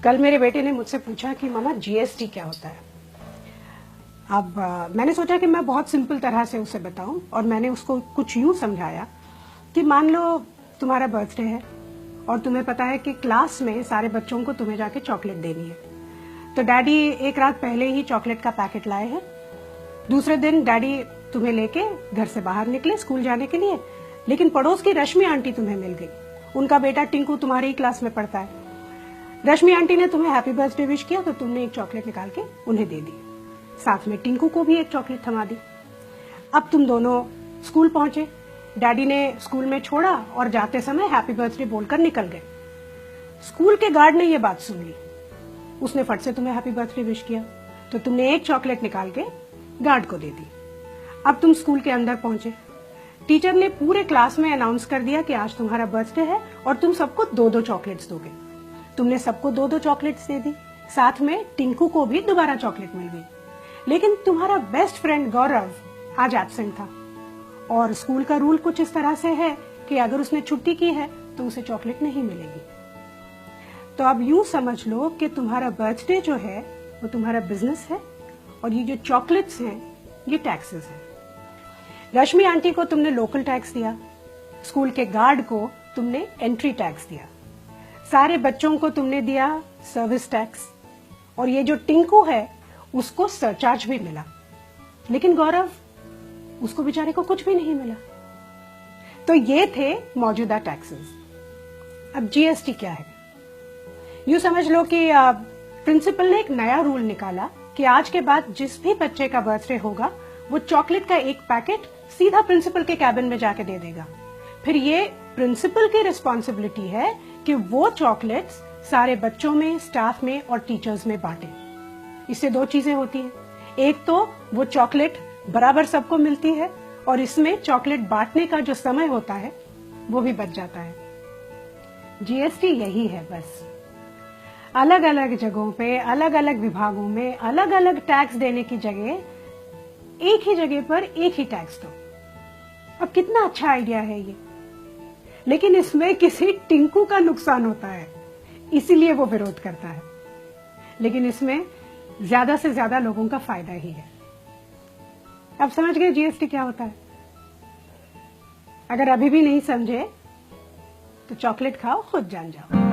कल मेरे बेटे ने मुझसे पूछा कि मामा जीएसटी क्या होता है। अब मैंने सोचा कि मैं बहुत सिंपल तरह से उसे बताऊं और मैंने उसको कुछ यूं समझाया कि मान लो तुम्हारा बर्थडे है और तुम्हें पता है कि क्लास में सारे बच्चों को तुम्हें जाके चॉकलेट देनी है, तो डैडी एक रात पहले ही चॉकलेट का पैकेट लाए हैं। दूसरे दिन डैडी तुम्हें लेके घर से बाहर निकले स्कूल जाने के लिए, लेकिन पड़ोस की रश्मि आंटी तुम्हें मिल गई। उनका बेटा टिंकू तुम्हारी ही क्लास में पढ़ता है। रश्मि आंटी ने तुम्हें हैप्पी बर्थडे विश किया तो तुमने एक चॉकलेट निकाल के उन्हें दे दी, साथ में टिंकू को भी एक चॉकलेट थमा दी। अब तुम दोनों स्कूल पहुंचे, डैडी ने स्कूल में छोड़ा और जाते समय हैप्पी बर्थडे बोलकर निकल गए। स्कूल के गार्ड ने यह बात सुन ली, उसने फट से तुम्हें हैप्पी बर्थडे विश किया तो तुमने एक चॉकलेट निकाल के गार्ड को दे दी। अब तुम स्कूल के अंदर पहुंचे, टीचर ने पूरे क्लास में अनाउंस कर दिया कि आज तुम्हारा बर्थडे है और तुम सबको 2-2 चॉकलेट्स दोगे। तुमने सबको 2-2 चॉकलेट्स दे दी, साथ में टिंकू को भी दोबारा चॉकलेट मिल गई। लेकिन तुम्हारा बेस्ट फ्रेंड गौरव आज एब्सेंट था और स्कूल का रूल कुछ इस तरह से है कि अगर उसने छुट्टी की है तो उसे चॉकलेट नहीं मिलेगी। तो अब यूं समझ लो कि तुम्हारा बर्थडे जो है वो तुम्हारा बिजनेस है और ये जो चॉकलेट्स हैं ये टैक्सेस हैं। रश्मि आंटी को तुमने लोकल टैक्स दिया, स्कूल के गार्ड को तुमने एंट्री टैक्स दिया, सारे बच्चों को तुमने दिया सर्विस टैक्स, और ये जो टिंकू है उसको सरचार्ज भी मिला। लेकिन गौरव, उसको बेचारे को कुछ भी नहीं मिला। तो ये थे मौजूदा टैक्सेस। अब जीएसटी क्या है? यूं समझ लो कि प्रिंसिपल ने एक नया रूल निकाला कि आज के बाद जिस भी बच्चे का बर्थडे होगा वो चॉकलेट का एक पैकेट सीधा प्रिंसिपल के कैबिन में जाके दे देगा। फिर ये प्रिंसिपल की रिस्पॉन्सिबिलिटी है कि वो चॉकलेट्स सारे बच्चों में, स्टाफ में और टीचर्स में बांटे। इससे 2 चीजें होती हैं, एक तो वो चॉकलेट बराबर सबको मिलती है और इसमें चॉकलेट बांटने का जो समय होता है वो भी बच जाता है। जीएसटी यही है बस। अलग अलग जगहों पे, अलग अलग विभागों में अलग अलग टैक्स देने की जगह एक ही जगह पर एक ही टैक्स दो। अब कितना अच्छा आइडिया है ये, लेकिन इसमें किसी टिंकू का नुकसान होता है, इसीलिए वो विरोध करता है। लेकिन इसमें ज्यादा से ज्यादा लोगों का फायदा ही है। अब समझ गए जीएसटी क्या होता है? अगर अभी भी नहीं समझे तो चॉकलेट खाओ, खुद जान जाओ।